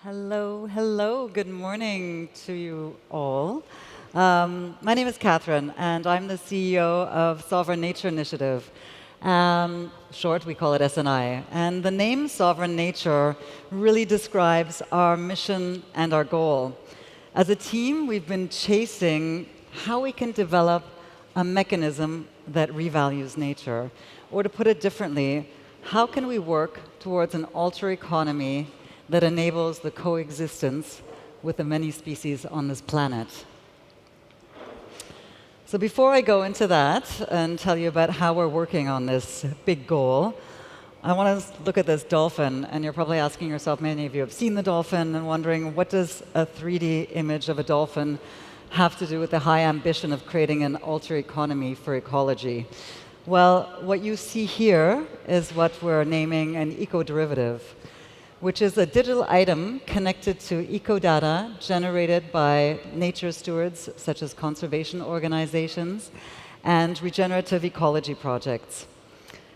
Hello, hello. Good morning to you all. My name is Catherine, and I'm the CEO of Sovereign Nature Initiative. Short, we call it SNI. And the name Sovereign Nature really describes our mission and our goal. As a team, we've been chasing how we can develop a mechanism that revalues nature. Or to put it differently, how can we work towards an alter economy that enables the coexistence with the many species on this planet? So before I go into that and tell you about how we're working on this big goal, I want to look at this dolphin. And you're probably asking yourself, many of you have seen the dolphin and wondering, what does a 3D image of a dolphin have to do with the high ambition of creating an alter economy for ecology? Well, what you see here is what we're naming an eco-derivative, which is a digital item connected to eco-data generated by nature stewards, such as conservation organizations and regenerative ecology projects.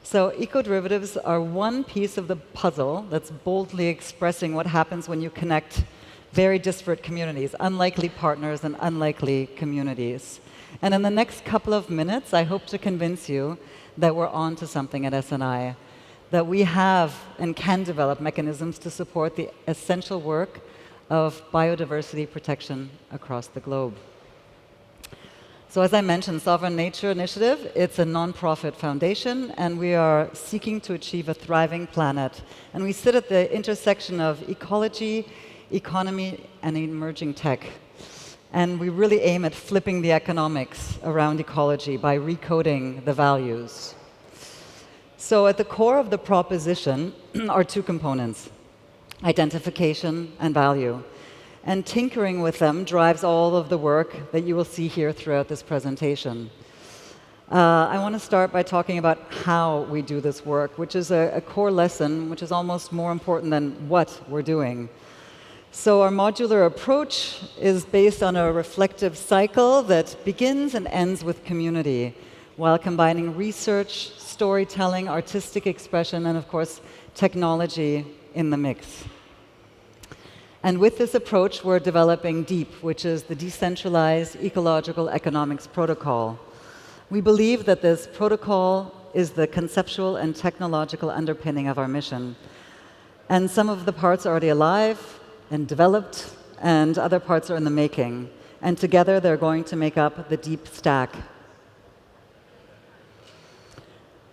So eco-derivatives are one piece of the puzzle that's boldly expressing what happens when you connect very disparate communities, unlikely partners and unlikely communities. And in the next couple of minutes, I hope to convince you that we're on to something at SNI, that we have and can develop mechanisms to support the essential work of biodiversity protection across the globe. So as I mentioned, Sovereign Nature Initiative, it's a non-profit foundation, and we are seeking to achieve a thriving planet. And we sit at the intersection of ecology, economy, and emerging tech. And we really aim at flipping the economics around ecology by recoding the values. So at the core of the proposition are two components: identification and value. And tinkering with them drives all of the work that you will see here throughout this presentation. I want to start by talking about how we do this work, which is a core lesson, which is almost more important than what we're doing. So our modular approach is based on a reflective cycle that begins and ends with community, while combining research, storytelling, artistic expression, and of course, technology in the mix. And with this approach, we're developing DEEP, which is the Decentralized Ecological Economics Protocol. We believe that this protocol is the conceptual and technological underpinning of our mission. And some of the parts are already alive and developed, and other parts are in the making. And together, they're going to make up the DEEP stack.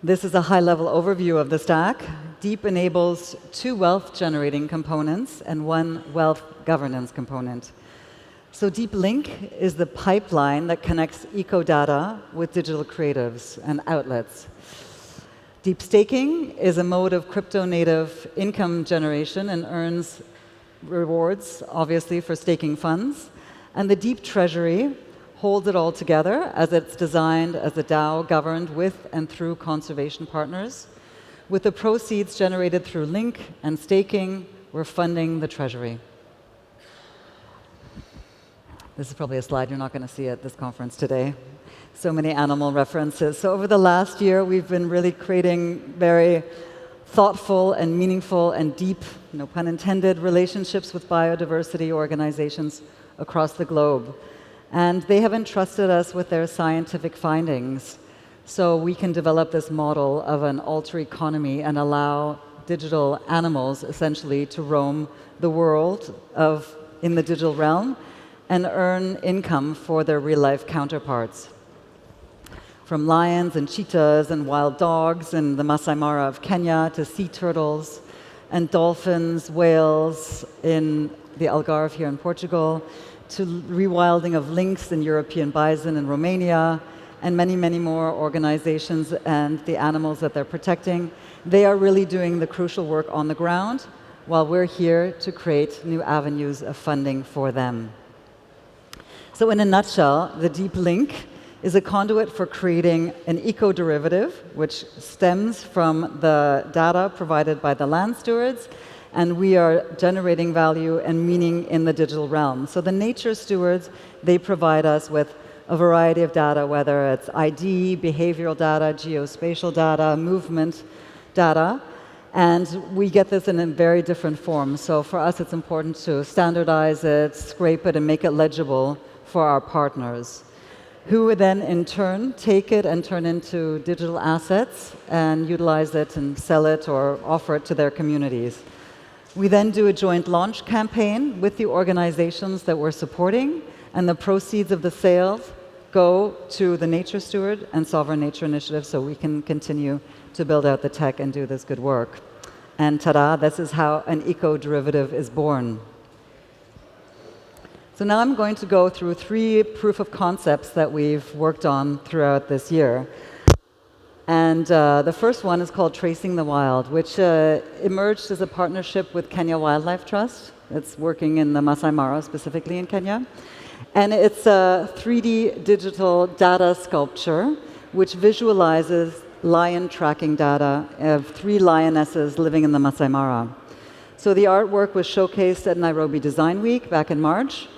This is a high-level overview of the stack. DEEP enables two wealth-generating components and one wealth governance component. So Deep Link is the pipeline that connects eco-data with digital creatives and outlets. Deep Staking is a mode of crypto-native income generation and earns rewards, obviously, for staking funds. And the Deep Treasury holds it all together, as it's designed as a DAO governed with and through conservation partners. With the proceeds generated through Link and staking, we're funding the Treasury. This is probably a slide you're not going to see at this conference today. So many animal references. So over the last year, we've been really creating very thoughtful and meaningful and deep, no pun intended, relationships with biodiversity organizations across the globe. And they have entrusted us with their scientific findings so we can develop this model of an alter economy and allow digital animals, essentially, to roam the world in the digital realm and earn income for their real-life counterparts. From lions and cheetahs and wild dogs in the Masai Mara of Kenya to sea turtles and dolphins, whales in the Algarve here in Portugal, to rewilding of lynx and European bison in Romania, and many, many more organizations and the animals that they're protecting. They are really doing the crucial work on the ground, while we're here to create new avenues of funding for them. So in a nutshell, the Deep Link is a conduit for creating an eco-derivative, which stems from the data provided by the land stewards, and we are generating value and meaning in the digital realm. So the nature stewards, they provide us with a variety of data, whether it's ID, behavioral data, geospatial data, movement data, And we get this in a very different form. So for us, it's important to standardize it, scrape it, and make it legible for our partners, who would then in turn take it and turn into digital assets and utilize it and sell it or offer it to their communities. We then do a joint launch campaign with the organizations that we're supporting, and the proceeds of the sales go to the Nature Steward and Sovereign Nature Initiative so we can continue to build out the tech and do this good work. And ta-da, this is how an eco-derivative is born. So now I'm going to go through 3 proof of concepts that we've worked on throughout this year. And the first one is called Tracing the Wild, which emerged as a partnership with Kenya Wildlife Trust. It's working in the Masai Mara, specifically in Kenya. And it's a 3D digital data sculpture which visualizes lion tracking data of 3 lionesses living in the Masai Mara. So the artwork was showcased at Nairobi Design Week back in March.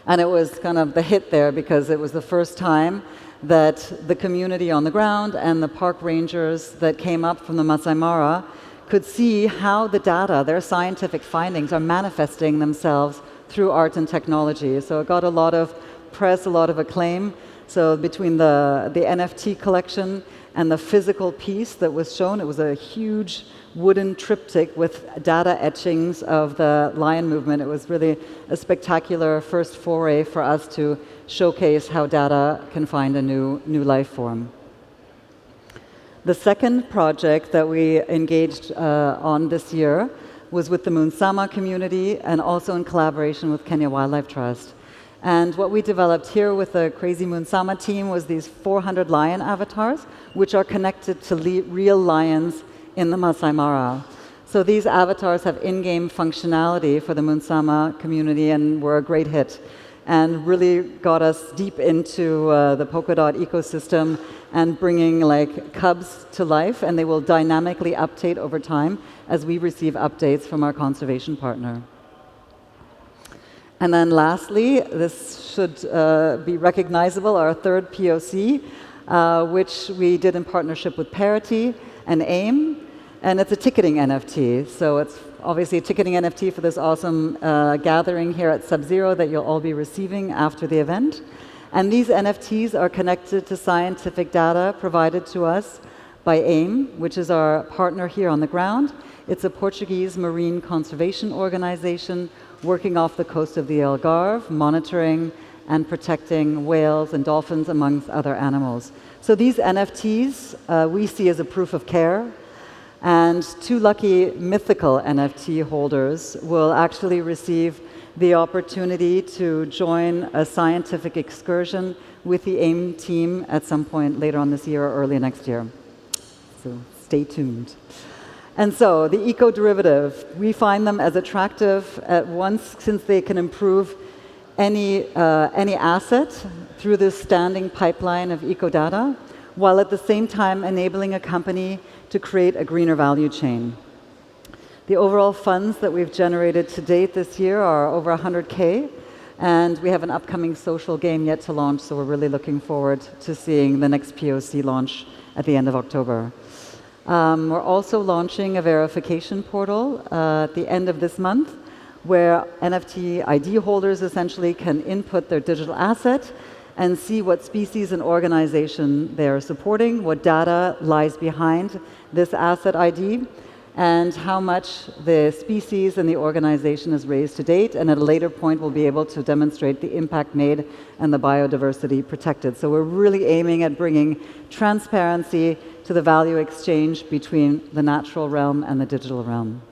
And it was kind of the hit there because it was the first time that the community on the ground and the park rangers that came up from the Masai Mara could see how the data, their scientific findings, are manifesting themselves through art and technology. So it got a lot of press, a lot of acclaim. So between the NFT collection and the physical piece that was shown, it was a huge wooden triptych with data etchings of the lion movement. It was really a spectacular first foray for us to showcase how data can find a new life form. The second project that we engaged on this year was with the Munsama community and also in collaboration with Kenya Wildlife Trust. And what we developed here with the Crazy Munsama team was these 400 lion avatars, which are connected to real lions in the Masai Mara. So these avatars have in-game functionality for the Munsama community and were a great hit and really got us deep into the Polkadot ecosystem and bringing like cubs to life, and they will dynamically update over time as we receive updates from our conservation partner. And then lastly, this should be recognizable, our third POC, which we did in partnership with Parity and AIM, and it's a ticketing NFT. So it's obviously a ticketing NFT for this awesome gathering here at Sub0 that you'll all be receiving after the event. And these NFTs are connected to scientific data provided to us by AIM, which is our partner here on the ground. It's a Portuguese marine conservation organization working off the coast of the Algarve, monitoring and protecting whales and dolphins, amongst other animals. So these NFTs we see as a proof of care, and 2 lucky mythical NFT holders will actually receive the opportunity to join a scientific excursion with the AIM team at some point later on this year or early next year. So stay tuned. And so the eco-derivative, we find them as attractive at once since they can improve any asset through this standing pipeline of eco-data, while at the same time enabling a company to create a greener value chain. The overall funds that we've generated to date this year are over 100K, and we have an upcoming social game yet to launch, so we're really looking forward to seeing the next POC launch at the end of October. We're also launching a verification portal at the end of this month, where NFT ID holders essentially can input their digital asset and see what species and organization they're supporting, what data lies behind this asset ID, and how much the species and the organization has raised to date, and at a later point we'll be able to demonstrate the impact made and the biodiversity protected. So we're really aiming at bringing transparency to the value exchange between the natural realm and the digital realm.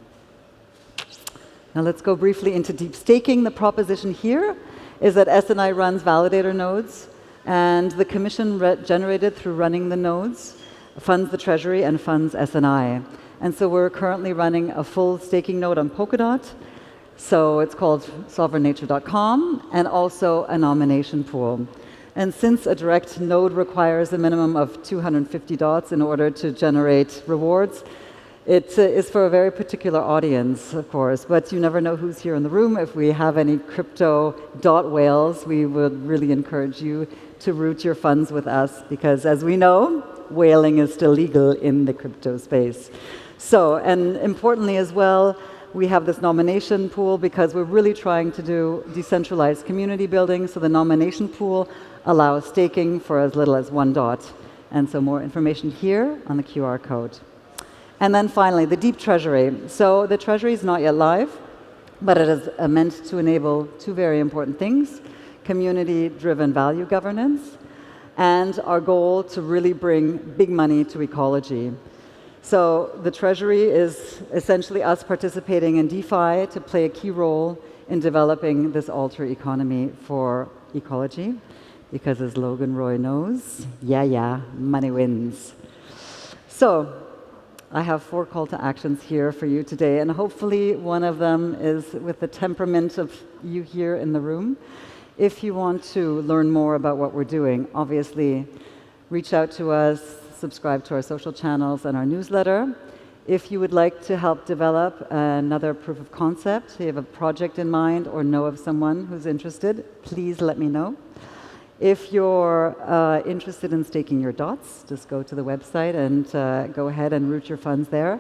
Now let's go briefly into deep staking. The proposition here is that SNI runs validator nodes, and the commission generated through running the nodes funds the treasury and funds SNI. And so we're currently running a full staking node on Polkadot. So it's called sovereignnature.com, and also a nomination pool. And since a direct node requires a minimum of 250 dots in order to generate rewards, it is for a very particular audience, of course, but you never know who's here in the room. If we have any crypto dot whales, we would really encourage you to root your funds with us, because as we know, whaling is still legal in the crypto space. So, and importantly as well, we have this nomination pool because we're really trying to do decentralized community building. So the nomination pool allows staking for as little as $1. And so more information here on the QR code. And then finally, the deep treasury. So the treasury is not yet live, but it is meant to enable two very important things: community-driven value governance, and our goal to really bring big money to ecology. So the treasury is essentially us participating in DeFi to play a key role in developing this alter economy for ecology, because as Logan Roy knows, yeah, money wins. So I have 4 call to actions here for you today, and hopefully one of them is with the temperament of you here in the room. If you want to learn more about what we're doing, obviously reach out to us, subscribe to our social channels and our newsletter. If you would like to help develop another proof of concept, you have a project in mind or know of someone who's interested, please let me know. If you're interested in staking your dots, just go to the website and go ahead and route your funds there.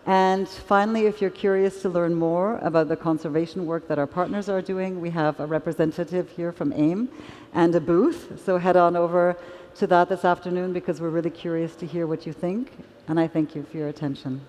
And finally, if you're curious to learn more about the conservation work that our partners are doing, we have a representative here from AIM and a booth. So head on over to that this afternoon, because we're really curious to hear what you think. And I thank you for your attention.